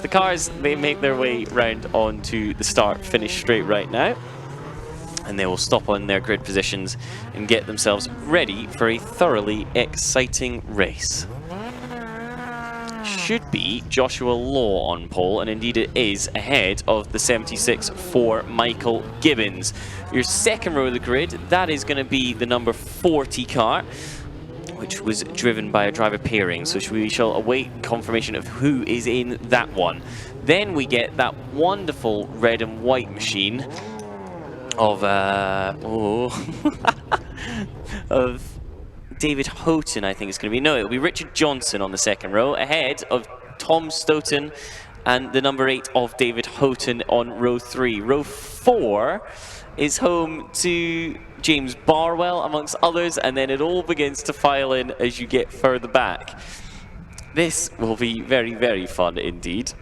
the cars, they make their way round onto the start-finish straight right now. And they will stop on their grid positions and get themselves ready for a thoroughly exciting race. Should be Joshua Law on pole, and indeed it is, ahead of the 76 for Michael Gibbons. Your second row of the grid, that is going to be the number 40 car, which was driven by a driver pairing, so we shall await confirmation of who is in that one. Then we get that wonderful red and white machine of of David Houghton, I think it's going to be. No, it'll be Richard Johnson on the second row, ahead of Tom Stoughton and the number 8 of David Houghton on row 3. Row 4 is home to James Barwell, amongst others, and then it all begins to file in as you get further back. This will be very, very fun indeed.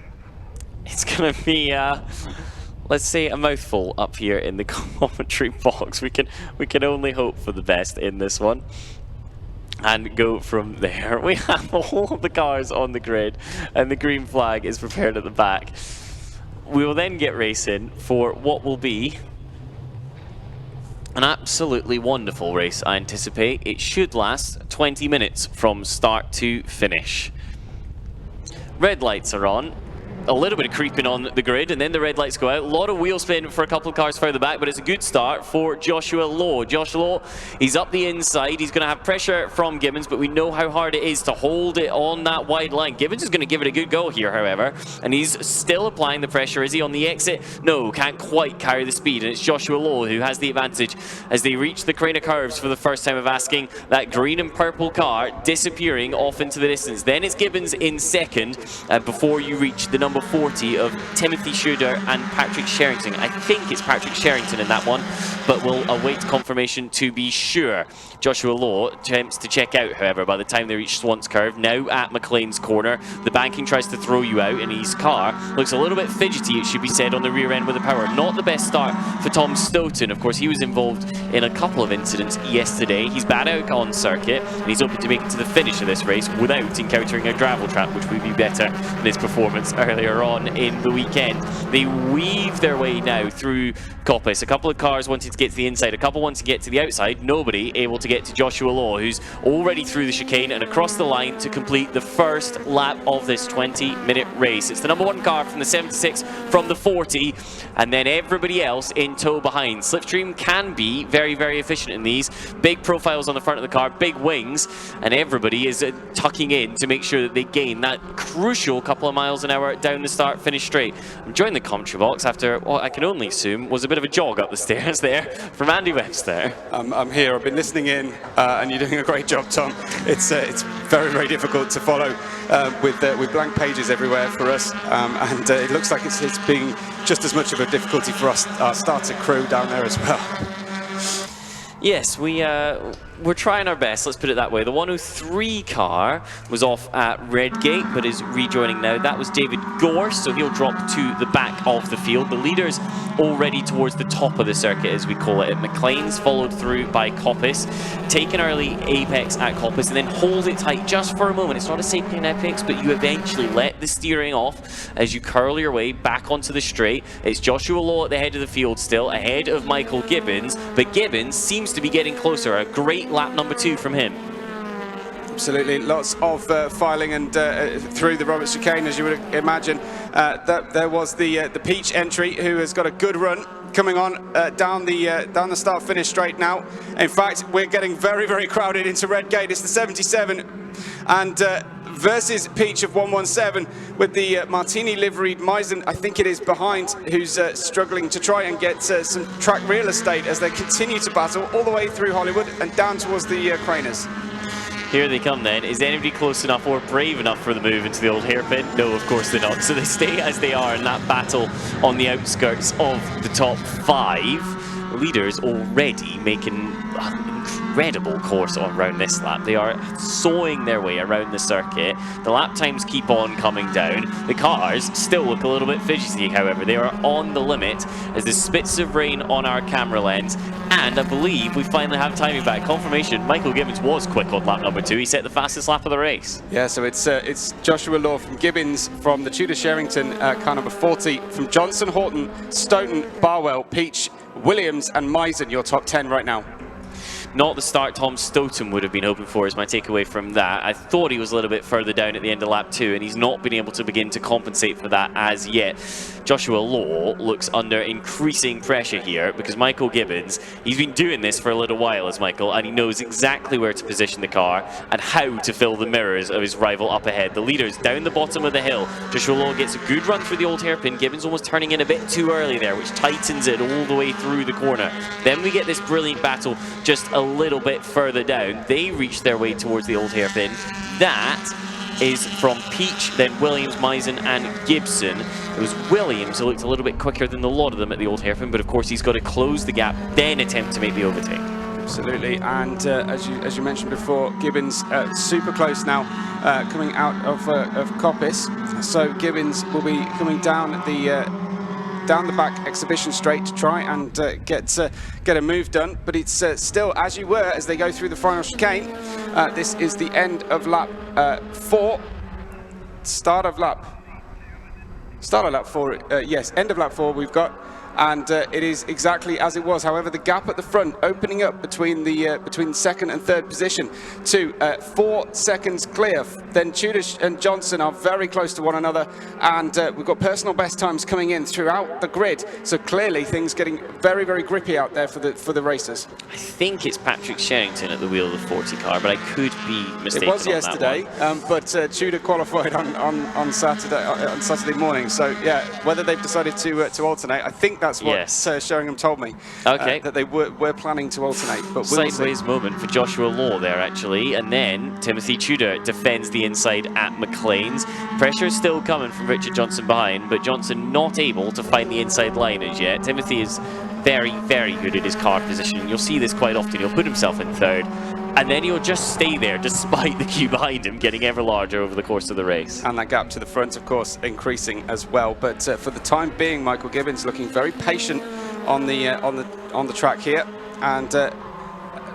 It's going to be let's say a mouthful up here in the commentary box. We can only hope for the best in this one. And go from there. We have all the cars on the grid, and the green flag is prepared at the back. We will then get racing for what will be an absolutely wonderful race, I anticipate. It should last 20 minutes from start to finish. Red lights are on. A little bit of creeping on the grid, and then the red lights go out. A lot of wheel spin for a couple of cars further back, but it's a good start for Joshua Law. Josh Law, he's up the inside. He's going to have pressure from Gibbons, but we know how hard it is to hold it on that wide line. Gibbons is going to give it a good go here, however, and he's still applying the pressure. Is he on the exit? No, can't quite carry the speed, and it's Joshua Law who has the advantage as they reach the Craner curves for the first time of asking. That green and purple car disappearing off into the distance. Then it's Gibbons in second before you reach the number 40 of Timothy Schroeder and Patrick Sherrington. I think it's Patrick Sherrington in that one, but we'll await confirmation to be sure. Joshua Law attempts to check out, however, by the time they reach Swans Curve, now at McLean's corner. The banking tries to throw you out, and his car looks a little bit fidgety, it should be said, on the rear end with the power. Not the best start for Tom Stoughton. Of course, he was involved in a couple of incidents yesterday. He's bad out on circuit, and he's hoping to make it to the finish of this race without encountering a gravel trap, which would be better than his performance earlier on in the weekend. They weave their way now through Coppice. A couple of cars wanting to get to the inside, a couple wanting to get to the outside. Nobody able to get to Joshua Law, who's already through the chicane and across the line to complete the first lap of this 20-minute race. It's the number 1 car from the 76 from the 40, and then everybody else in tow behind. Slipstream can be very, very efficient in these. Big profiles on the front of the car, big wings, and everybody is tucking in to make sure that they gain that crucial couple of miles an hour down the start-finish straight. I'm joining the commentary box after what I can only assume was a bit of a jog up the stairs there from Andy Webster. I'm here. I've been listening in, and you're doing a great job, Tom. It's very, very difficult to follow with blank pages everywhere for us, and it looks like it's being just as much of a difficulty for us, our starter crew down there as well. Yes, we're trying our best, let's put it that way. The 103 car was off at Redgate, but is rejoining now. That was David Gorse, so he'll drop to the back of the field. The leader's already towards the top of the circuit, as we call it, at McLean's, followed through by Coppice. Take an early apex at Coppice, and then hold it tight just for a moment. It's not a sapient apex, but you eventually let the steering off as you curl your way back onto the straight. It's Joshua Law at the head of the field still, ahead of Michael Gibbons, but Gibbons seems to be getting closer. A great lap number 2 from him. Absolutely, lots of filing and through the Roberts chicane, as you would imagine. There was the Peach entry, who has got a good run coming on down the start-finish straight now. In fact, we're getting very, very crowded into Redgate. It's the 77 and versus Peach of 117 with the Martini liveried Meisen, I think it is, behind, who's struggling to try and get some track real estate as they continue to battle all the way through Hollywood and down towards the Craners. Here they come then. Is anybody close enough or brave enough for the move into the old hairpin? No, of course they're not. So they stay as they are in that battle on the outskirts of the top 5. Leaders already making an incredible course around this lap. They are sawing their way around the circuit. The lap times keep on coming down. The cars still look a little bit fidgety, however. They are on the limit as there's spits of rain on our camera lens. And I believe we finally have timing back. Confirmation, Michael Gibbons was quick on lap number 2. He set the fastest lap of the race. Yeah, so it's Joshua Law from Gibbons, from the Tudor Sherrington, car number 40, from Johnson, Horton, Stoughton, Barwell, Peach, Williams and Misen, your top 10 right now. Not the start Tom Stoughton would have been hoping for is my takeaway from that. I thought he was a little bit further down at the end of lap 2, and he's not been able to begin to compensate for that as yet. Joshua Law looks under increasing pressure here because Michael Gibbons, he's been doing this for a little while as Michael, and he knows exactly where to position the car and how to fill the mirrors of his rival up ahead. The leader's down the bottom of the hill. Joshua Law gets a good run through the old hairpin. Gibbons almost turning in a bit too early there, which tightens it all the way through the corner. Then we get this brilliant battle just a little bit further down. They reach their way towards the old hairpin. That is from Peach, then Williams, Misen and Gibson. It was Williams who looked a little bit quicker than the lot of them at the old hairpin, but of course he's got to close the gap, then attempt to make the overtake. Absolutely, and as you mentioned before, Gibbons super close now, coming out of Coppice. So Gibbons will be coming down the back exhibition straight to try and get a move done, but it's still as you were as they go through the final chicane. This is the end of lap 4, start of lap 4, yes, end of lap 4 we've got, and it is exactly as it was. However, the gap at the front opening up between second and third position to 4 seconds clear. Then Tudor and Johnson are very close to one another, and we've got personal best times coming in throughout the grid. So clearly things getting very, very grippy out there for the racers. I think it's Patrick Sherrington at the wheel of the 40 car, but I could be mistaken. It was yesterday, but Tudor qualified on Saturday morning. So yeah, whether they've decided to alternate, I think that's what Sheringham told me. Okay. That they were planning to alternate. But sideways moment for Joshua Law there, actually. And then Timothy Tudor defends the inside at McLean's. Pressure is still coming from Richard Johnson behind, but Johnson not able to find the inside line as yet. Timothy is very, very good at his car positioning. You'll see this quite often. He'll put himself in third, and then he'll just stay there despite the queue behind him getting ever larger over the course of the race. And that gap to the front, of course, increasing as well. But for the time being, Michael Gibbons looking very patient on the track here, and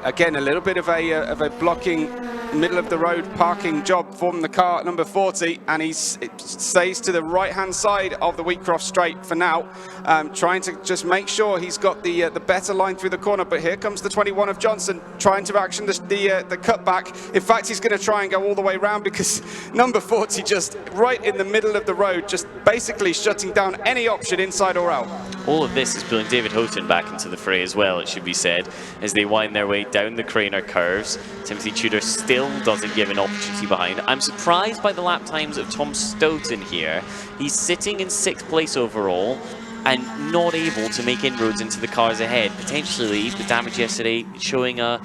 again a little bit of a blocking middle of the road parking job from the car number 40, and it stays to the right hand side of the Wheatcroft straight for now, trying to just make sure he's got the better line through the corner. But here comes the 21 of Johnson trying to action the cutback. In fact, he's going to try and go all the way around because number 40 just right in the middle of the road, just basically shutting down any option inside or out. All of this is pulling David Houghton back into the fray as well, it should be said, as they wind their way down the Craner curves. Timothy Tudor still doesn't give an opportunity behind. I'm surprised by the lap times of Tom Stoughton here. He's sitting in 6th place overall and not able to make inroads into the cars ahead. Potentially the damage yesterday showing a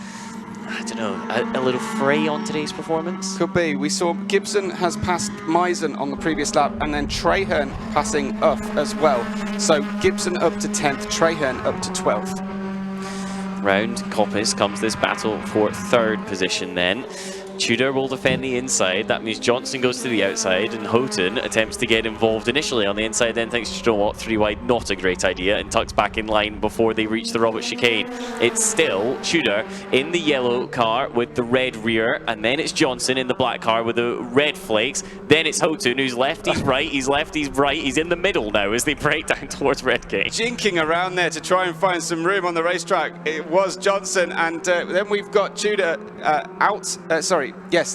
little fray on today's performance. Could be. We saw Gibson has passed Misen on the previous lap, and then Traherne passing Uff as well. So Gibson up to 10th, Traherne up to 12th. Round Coppice comes this battle for 3rd position then. Tudor will defend the inside. That means Johnson goes to the outside, and Houghton attempts to get involved initially on the inside, then thinks, you know what, 3 wide, not a great idea, and tucks back in line before they reach the Robert chicane. It's still Tudor in the yellow car with the red rear, and then it's Johnson in the black car with the red flakes. Then it's Houghton, who's left, he's right, he's left, he's right. He's in the middle now as they break down towards Redgate. Jinking around there to try and find some room on the racetrack. It was Johnson, and then we've got Tudor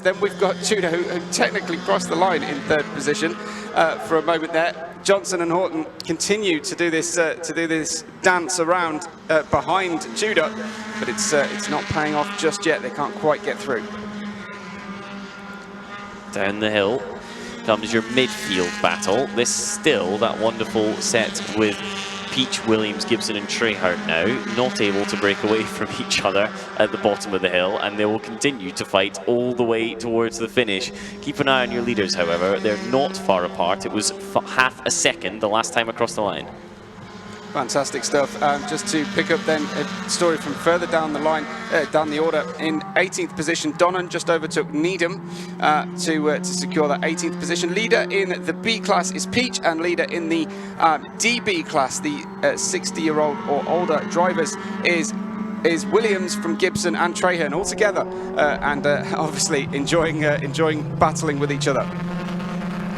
then we've got Tudor who technically crossed the line in 3rd position for a moment there. Johnson and Horton continue to do this dance around behind Tudor, but it's not paying off just yet. They can't quite get through. Down the hill comes your midfield battle. This still that wonderful set with Peach, Williams, Gibson and Traherne now not able to break away from each other at the bottom of the hill, and they will continue to fight all the way towards the finish. Keep an eye on your leaders, however. They're not far apart. It was half a second the last time across the line. Fantastic stuff. Just to pick up then a story from further down the line, down the order. In 18th position, Donnan just overtook Needham to secure that 18th position. Leader in the B class is Peach, and leader in the DB class, the 60-year-old or older drivers, is Williams from Gibson and Traherne all together, and obviously enjoying battling with each other.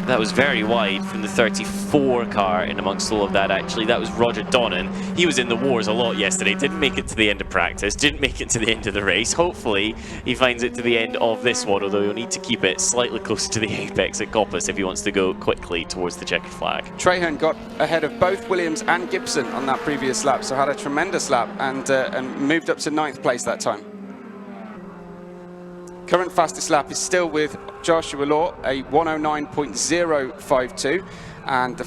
That was very wide from the 34 car in amongst all of that, actually. That was Roger Donnan. He was in the wars a lot yesterday. Didn't make it to the end of practice. Didn't make it to the end of the race. Hopefully, he finds it to the end of this one, although he'll need to keep it slightly closer to the apex at Coppice if he wants to go quickly towards the checkered flag. Traherne got ahead of both Williams and Gibson on that previous lap, so had a tremendous lap and moved up to 9th place that time. Current fastest lap is still with Joshua Law, a 109.052, and the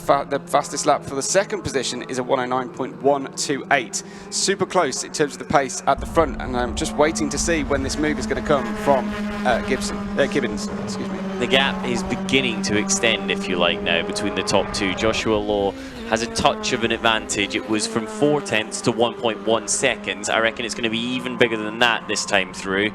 fastest lap for the second position is a 109.128. Super close in terms of the pace at the front, and I'm just waiting to see when this move is going to come from Gibbons. Excuse me. The gap is beginning to extend, if you like, now between the top two. Joshua Law has a touch of an advantage. It was from 0.4 to 1.1 seconds. I reckon it's going to be even bigger than that this time through.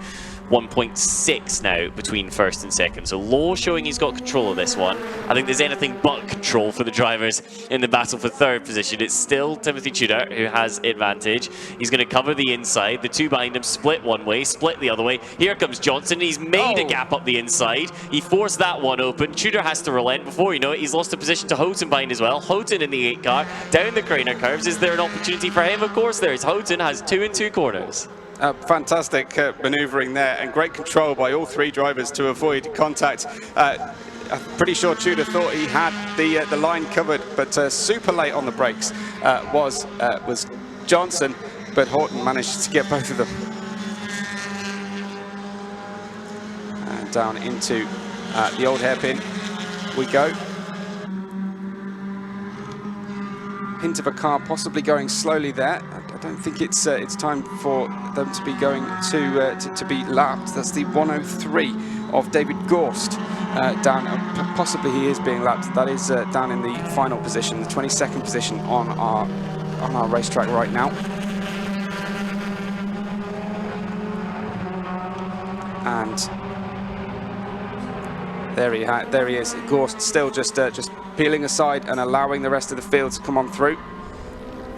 1.6 now between first and second. So Law showing he's got control of this one. I think there's anything but control for the drivers in the battle for third position. It's still Timothy Tudor who has advantage. He's going to cover the inside. The two behind him split one way, split the other way. Here comes Johnson. He's made a gap up the inside. He forced that one open. Tudor has to relent. Before you know it, he's lost a position to Houghton behind as well. Houghton in the 8 car, down the Craner curves. Is there an opportunity for him? Of course there is. Houghton has 2 and 2 corners. Fantastic manoeuvring there, and great control by all 3 drivers to avoid contact. I'm pretty sure Tudor thought he had the line covered, but super late on the brakes was Johnson, but Houghton managed to get both of them. And down into the old hairpin we go. Hint of a car possibly going slowly there. I don't think it's time for them to be going to be lapped. That's the 103 of David Gorst down. Possibly he is being lapped. That is down in the final position, the 22nd position on our racetrack right now. And there he is. Gorst still just peeling aside and allowing the rest of the field to come on through.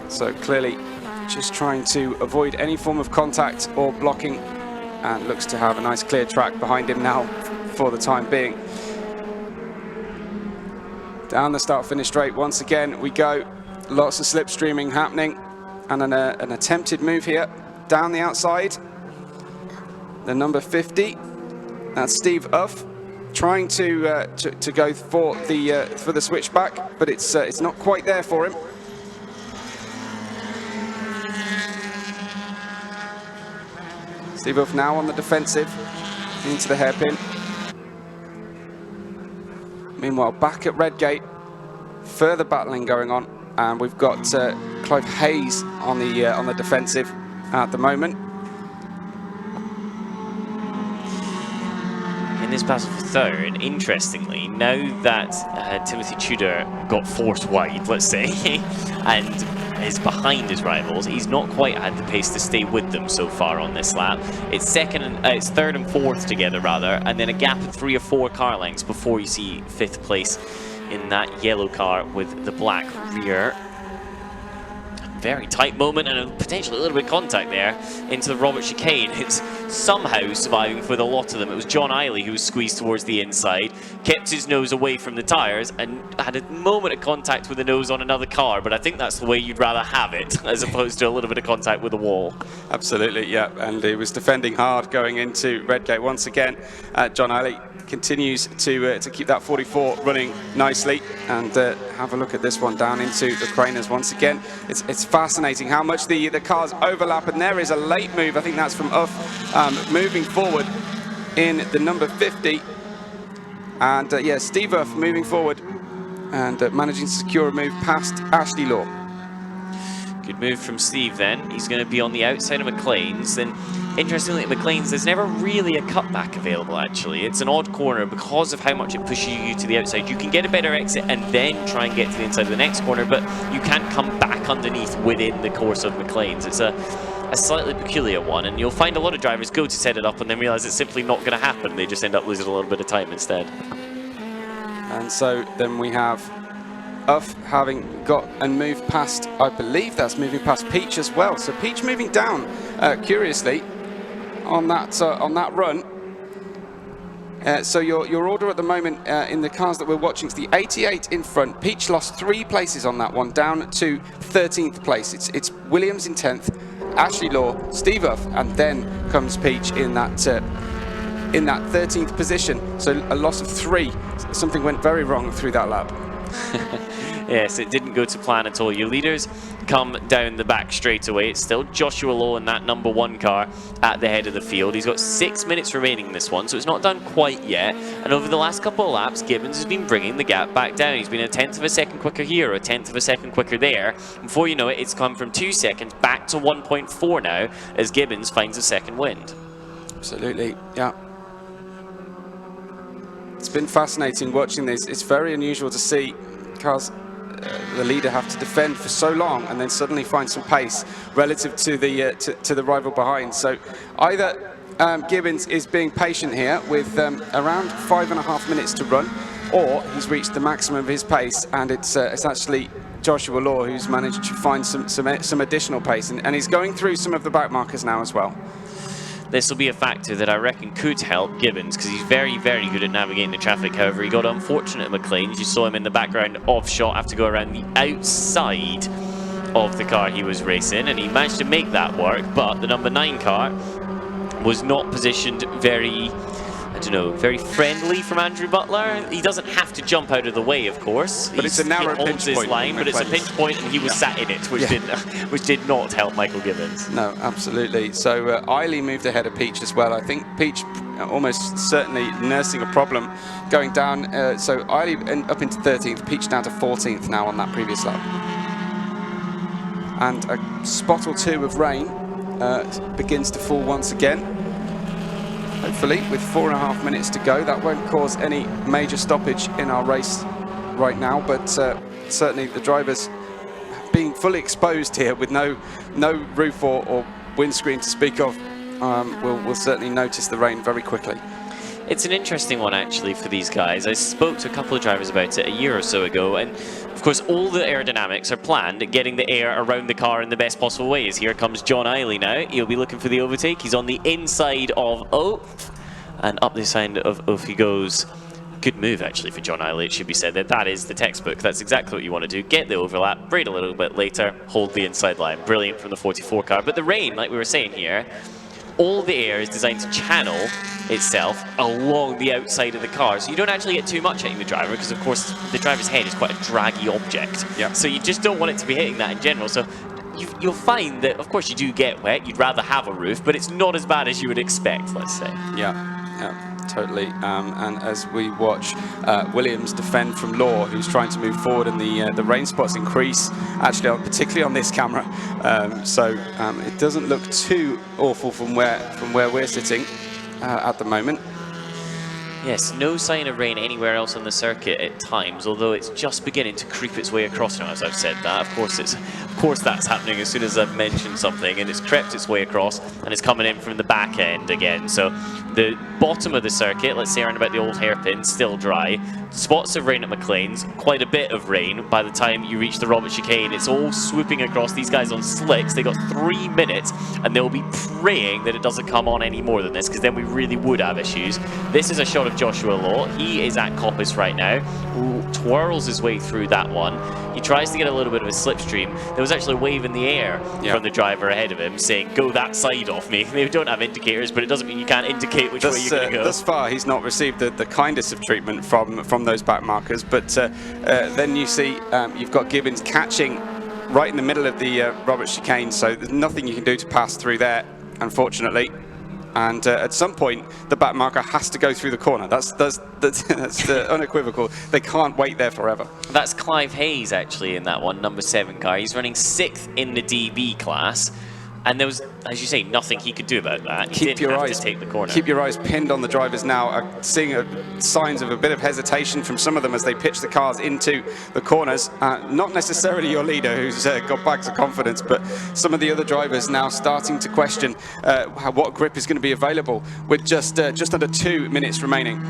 So clearly just trying to avoid any form of contact or blocking, and looks to have a nice clear track behind him now for the time being. Down the start-finish straight once again we go. Lots of slipstreaming happening, and an attempted move here down the outside. The number 50, that's Steve Uff, trying to go for the switchback, but it's not quite there for him. Steve Uff now on the defensive into the hairpin. Meanwhile, back at Redgate, further battling going on, and we've got Clive Hayes on the defensive at the moment. In this battle for third, interestingly, now that Timothy Tudor got forced wide, let's say, and is behind his rivals, he's not quite had the pace to stay with them so far on this lap. It's it's third and fourth together rather, and then a gap of 3 or 4 car lengths before you see 5th place in that yellow car with the black rear. Very tight moment and potentially a little bit of contact there into the Robert chicane. It's somehow surviving for the lot of them. It was John Eiley who was squeezed towards the inside, kept his nose away from the tyres, and had a moment of contact with the nose on another car, but I think that's the way you'd rather have it, as opposed to a little bit of contact with the wall. Absolutely, yeah, and he was defending hard going into Redgate once again. John Eiley continues to keep that 44 running nicely, and have a look at this one down into the Craners once again. It's fascinating how much the cars overlap, and there is a late move. I think that's from Uff moving forward in the number 50, and yeah, Steve Uff moving forward and managing to secure a move past Ashley Law. Good move from Steve then. He's going to be on the outside of McLean's. And interestingly, at McLean's, there's never really a cutback available, actually. It's an odd corner because of how much it pushes you to the outside. You can get a better exit and then try and get to the inside of the next corner, but you can't come back underneath within the course of McLean's. It's a a slightly peculiar one, and you'll find a lot of drivers go to set it up and then realize it's simply not going to happen. They just end up losing a little bit of time instead. And so then we have Uff having got and moved past, I believe that's moving past Peach as well. So Peach moving down, curiously, on that run. So your order at the moment in the cars that we're watching is the 88 in front. Peach lost 3 places on that one, down to 13th place. It's Williams in 10th, Ashley Law, Steve Uff, and then comes Peach in that 13th position. So a loss of 3. Something went very wrong through that lap. Yes, it didn't go to plan at all. Your leaders come down the back straight away. It's still Joshua Lowe in that number 1 car at the head of the field. He's got 6 minutes remaining in this one, so it's not done quite yet. And over the last couple of laps, Gibbons has been bringing the gap back down. He's been a 1/10 of a second quicker here, or a 1/10 of a second quicker there. Before you know it, it's come from 2 seconds back to 1.4 now, as Gibbons finds a second wind. Absolutely, yeah. It's been fascinating watching this. It's very unusual to see cars, the leader, have to defend for so long and then suddenly find some pace relative to the to the rival behind. So either Gibbons is being patient here with around 5.5 minutes to run, or he's reached the maximum of his pace, and it's actually Joshua Law who's managed to find some additional pace, and he's going through some of the back markers now as well. This will be a factor that I reckon could help Gibbons, because he's very, very good at navigating the traffic. However, he got unfortunate at McLean's. You saw him in the background off shot have to go around the outside of the car he was racing, and he managed to make that work, but the number 9 car was not positioned very, I don't know, very friendly from Andrew Butler. He doesn't have to jump out of the way, of course. But it's a narrow pinch point. Line, but it's a pinch point, and he was sat in it, which did not help Michael Gibbons. No, absolutely. So Eiley moved ahead of Peach as well. I think Peach almost certainly nursing a problem going down. So Eiley up into 13th, Peach down to 14th now on that previous lap. And a spot or 2 of rain begins to fall once again. Hopefully, with 4.5 minutes to go, that won't cause any major stoppage in our race right now, but certainly the drivers being fully exposed here with no roof or windscreen to speak of, will certainly notice the rain very quickly. It's an interesting one, actually, for these guys. I spoke to a couple of drivers about it a year or so ago, and of course all the aerodynamics are planned at getting the air around the car in the best possible ways. Here comes John Eiley now. He'll be looking for the overtake. He's on the inside of Oath, and up the side of Oath he goes. Good move, actually, for John Eiley, it should be said. That is the textbook. That's exactly what you want to do. Get the overlap, braid a little bit later, hold the inside line. Brilliant from the 44 car. But the rain, like we were saying here, all the air is designed to channel itself along the outside of the car, so you don't actually get too much hitting the driver, because of course the driver's head is quite a draggy object. Yep. So you just don't want it to be hitting that in general. So you'll find that, of course, you do get wet. You'd rather have a roof, but it's not as bad as you would expect, let's say. Yeah, totally. And as we watch Williams defend from Law, who's trying to move forward, and the rain spots increase, actually, particularly on this camera. So it doesn't look too awful from where we're sitting at the moment. Yes, no sign of rain anywhere else on the circuit at times, although it's just beginning to creep its way across now, as I've said that. Of course that's happening as soon as I've mentioned something, and it's crept its way across, and it's coming in from the back end again. So the bottom of the circuit, let's say around about the old hairpin, still dry. Spots of rain at McLean's, quite a bit of rain by the time you reach the Robert chicane. It's all swooping across. These guys on slicks, they got 3 minutes, and they'll be praying that it doesn't come on any more than this, because then we really would have issues. This is a shot of Joshua Law. He is at Coppice right now, twirls his way through that one. He tries to get a little bit of a slipstream. There was actually a wave in the air from the driver ahead of him saying, go that side off me. They don't have indicators, but it doesn't mean you can't indicate which way you're going to go. Thus far, he's not received the kindest of treatment from those back markers, but then you see you've got Gibbons catching right in the middle of the Robert chicane, so there's nothing you can do to pass through there, unfortunately. And at some point, the back marker has to go through the corner. That's unequivocal. They can't wait there forever. That's Clive Hayes, actually, in that one, number 7 car. He's running 6th in the DB class. And there was, as you say, nothing he could do about that. He Keep didn't your have eyes to take the corner. Keep your eyes pinned on the drivers now. Seeing signs of a bit of hesitation from some of them as they pitch the cars into the corners. Not necessarily your leader, who's got bags of confidence, but some of the other drivers now starting to question what grip is going to be available with just under 2 minutes remaining.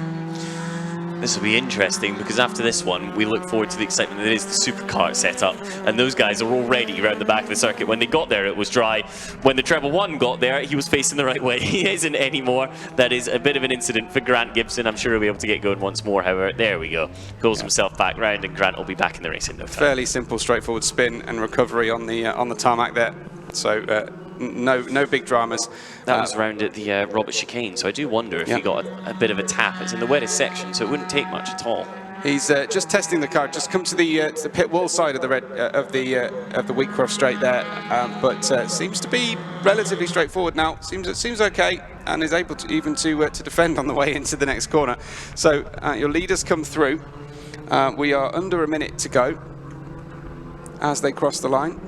This will be interesting because after this one, we look forward to the excitement that is the supercar setup. And those guys are already around the back of the circuit. When they got there, it was dry. When the Treble 1 got there, he was facing the right way. He isn't anymore. That is a bit of an incident for Grant Gibson. I'm sure he'll be able to get going once more, however. There we go. Pulls himself back round, and Grant will be back in the race in no time. Fairly simple, straightforward spin and recovery on the tarmac there. So no big dramas. That was round at the Robert chicane, so I do wonder if he got a bit of a tap. It's in the wettest section, so it wouldn't take much at all. He's just testing the car. Just come to the pit wall side of the Wheatcroft straight there, but seems to be relatively straightforward now. Seems okay, and is able to even to defend on the way into the next corner. So your leaders come through. We are under a minute to go as they cross the line.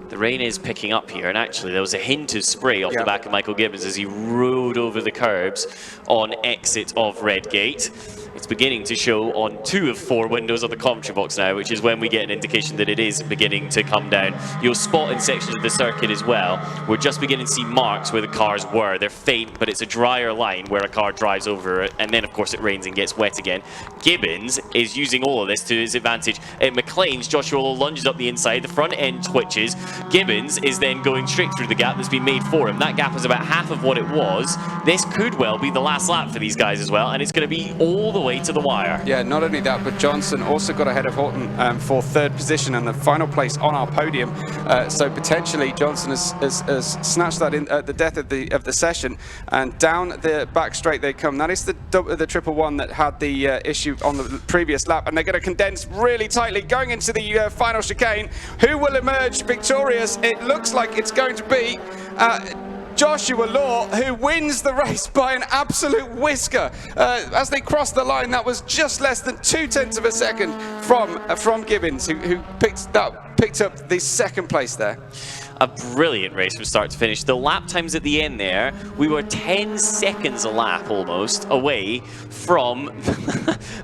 The rain is picking up here, and actually there was a hint of spray off the back of Michael Gibbons as he rode over the curbs on exit of Redgate. It's beginning to show on 2 of 4 windows of the commentary box now, which is when we get an indication that it is beginning to come down. You'll spot in sections of the circuit as well, we're just beginning to see marks where the cars were. They're faint, but it's a drier line where a car drives over it, and then of course it rains and gets wet again. Gibbons is using all of this to his advantage. At McLean's, Joshua lunges up the inside, the front end twitches. Gibbons is then going straight through the gap that's been made for him. That gap is about half of what it was. This could well be the last lap for these guys as well, and it's going to be all the way to the wire. Yeah, not only that, but Johnson also got ahead of Horton for 3rd position and the final place on our podium. So potentially Johnson has snatched that in at the death of the session, and down the back straight they come. That is the triple one that had the issue on the previous lap, and they're going to condense really tightly going into the final chicane. Who will emerge victorious? It looks like it's going to be Joshua Law, who wins the race by an absolute whisker. As they cross the line, that was just less than 0.2 of a second from Gibbons, who picked up the 2nd place there. A brilliant race from start to finish. The lap times at the end there, we were 10 seconds a lap almost away from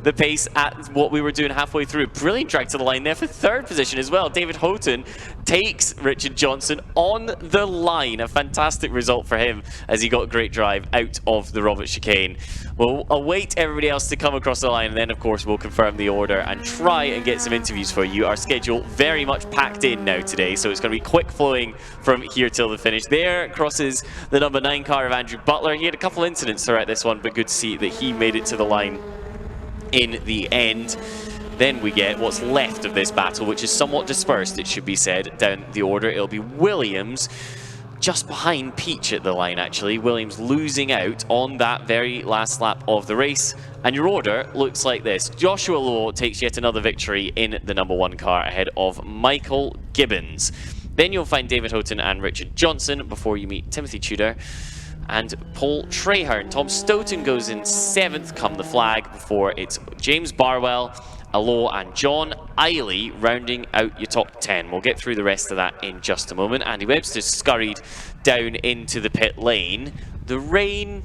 the pace at what we were doing halfway through. Brilliant drag to the line there for 3rd position as well. David Houghton takes Richard Johnson on the line. A fantastic result for him as he got a great drive out of the Robert chicane. We'll await everybody else to come across the line, and then of course we'll confirm the order and try and get some interviews for you. Our schedule very much packed in now today, so it's going to be quick flowing from here till the finish. There crosses the number 9 car of Andrew Butler. He had a couple incidents throughout this one, but good to see that he made it to the line in the end. Then we get what's left of this battle, which is somewhat dispersed, it should be said, down the order. It'll be Williams just behind Peach at the line, actually. Williams losing out on that very last lap of the race. And your order looks like this. Joshua Law takes yet another victory in the number 1 car ahead of Michael Gibbons. Then you'll find David Houghton and Richard Johnson before you meet Timothy Tudor and Paul Traherne. Tom Stoughton goes in 7th come the flag before it's James Barwell, Allo and John Eiley rounding out your top 10. We'll get through the rest of that in just a moment. Andy Webster scurried down into the pit lane. The rain,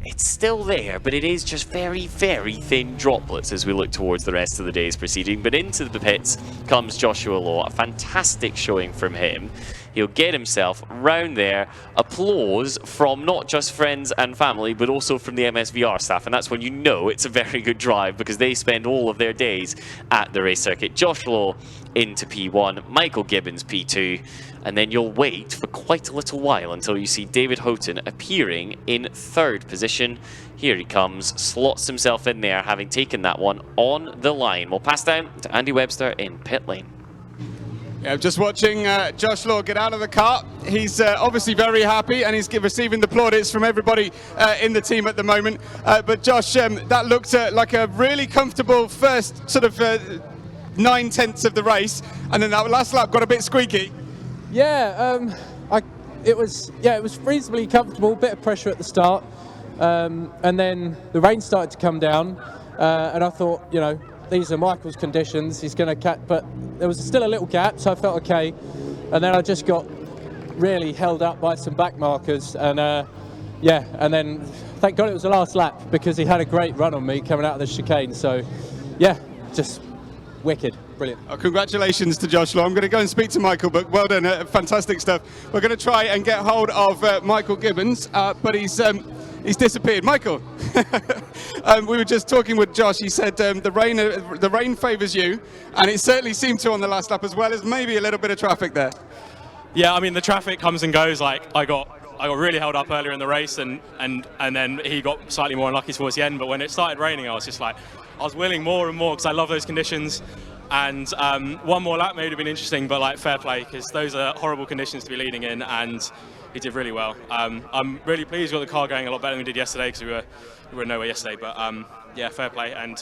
it's still there, but it is just very, very thin droplets as we look towards the rest of the day's proceeding. But into the pits comes Joshua Law. A fantastic showing from him. He'll get himself round there. Applause from not just friends and family, but also from the MSVR staff. And that's when you know it's a very good drive, because they spend all of their days at the race circuit. Josh Law into P1, Michael Gibbons P2, and then you'll wait for quite a little while until you see David Houghton appearing in 3rd position. Here he comes, slots himself in there, having taken that one on the line. We'll pass down to Andy Webster in pit lane. Yeah, just watching Josh Law get out of the car. He's obviously very happy, and he's receiving the plaudits from everybody in the team at the moment. But Josh, that looked like a really comfortable first sort of 9/10 of the race, and then that last lap got a bit squeaky. Yeah, it was reasonably comfortable. Bit of pressure at the start, and then the rain started to come down, and I thought, you know, these are Michael's conditions. He's going to catch, but there was still a little gap, so I felt okay. And then I just got really held up by some back markers, and yeah, and then thank God it was the last lap, because he had a great run on me coming out of the chicane. So yeah, just wicked, brilliant. Oh, congratulations to Josh Law. I'm going to go and speak to Michael, but well done, fantastic stuff. We're going to try and get hold of Michael Gibbons, but he's disappeared. Michael, we were just talking with Josh. He said the rain favours you, and it certainly seemed to on the last lap, as well as maybe a little bit of traffic there. Yeah, I mean, the traffic comes and goes. Like, I got really held up earlier in the race, and then he got slightly more unlucky towards the end. But when it started raining, I was just like, I was willing more and more, because I love those conditions. And one more lap may have been interesting, but like, fair play, because those are horrible conditions to be leading in, and he did really well. I'm really pleased we got the car going a lot better than we did yesterday, because we were nowhere yesterday. But yeah, fair play, and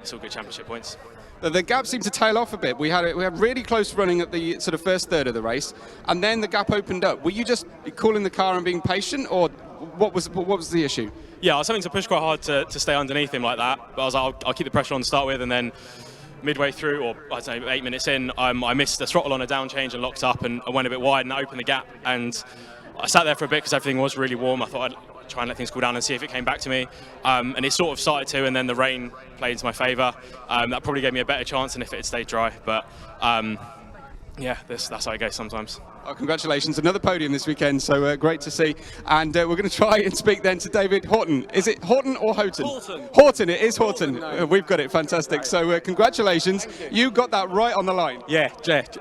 it's all good championship points. The gap seemed to tail off a bit. We had really close running at the sort of first third of the race, and then the gap opened up. Were you just calling the car and being patient, or what was the issue? Yeah, I was having to push quite hard to stay underneath him like that. But I was like, I'll keep the pressure on to start with, and then midway through, or I'd say 8 minutes in, I missed the throttle on a down change and locked up, and I went a bit wide, and that opened the gap. And I sat there for a bit because everything was really warm. I thought I'd try and let things cool down and see if it came back to me. And it sort of started to, and then the rain played into my favour. That probably gave me a better chance than if it had stayed dry. But yeah, that's how it goes sometimes. Oh, congratulations, another podium this weekend, so great to see. And we're going to try and speak then to David Horton. Is it Horton or Houghton? Horton. Horton, it is Horton. We've got it, fantastic. So congratulations, you got that right on the line. Yeah,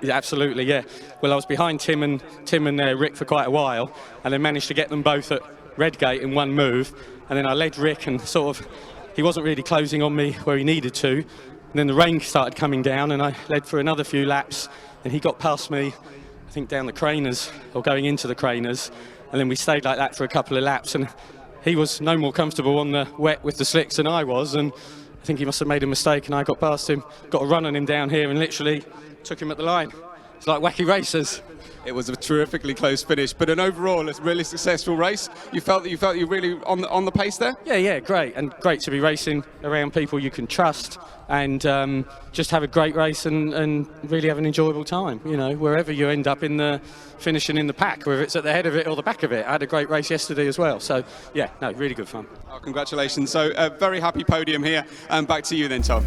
absolutely, yeah. Well, I was behind Tim and Rick for quite a while, and then managed to get them both at Redgate in one move. And then I led Rick, and sort of, he wasn't really closing on me where he needed to. And then the rain started coming down, and I led for another few laps, and he got past me, I think down the Craners, or going into the Craners, and then we stayed like that for a couple of laps, and he was no more comfortable on the wet with the slicks than I was, and I think he must have made a mistake, and I got past him, got a run on him down here, and literally took him at the line. It's like wacky racers. It was a terrifically close finish, but an overall, a really successful race. You felt you were really on the pace there? Yeah, great, and great to be racing around people you can trust, and just have a great race and really have an enjoyable time. You know, wherever you end up in the finishing in the pack, whether it's at the head of it or the back of it. I had a great race yesterday as well, so yeah, no, really good fun. Oh, congratulations. So a very happy podium here, and back to you then, Tom.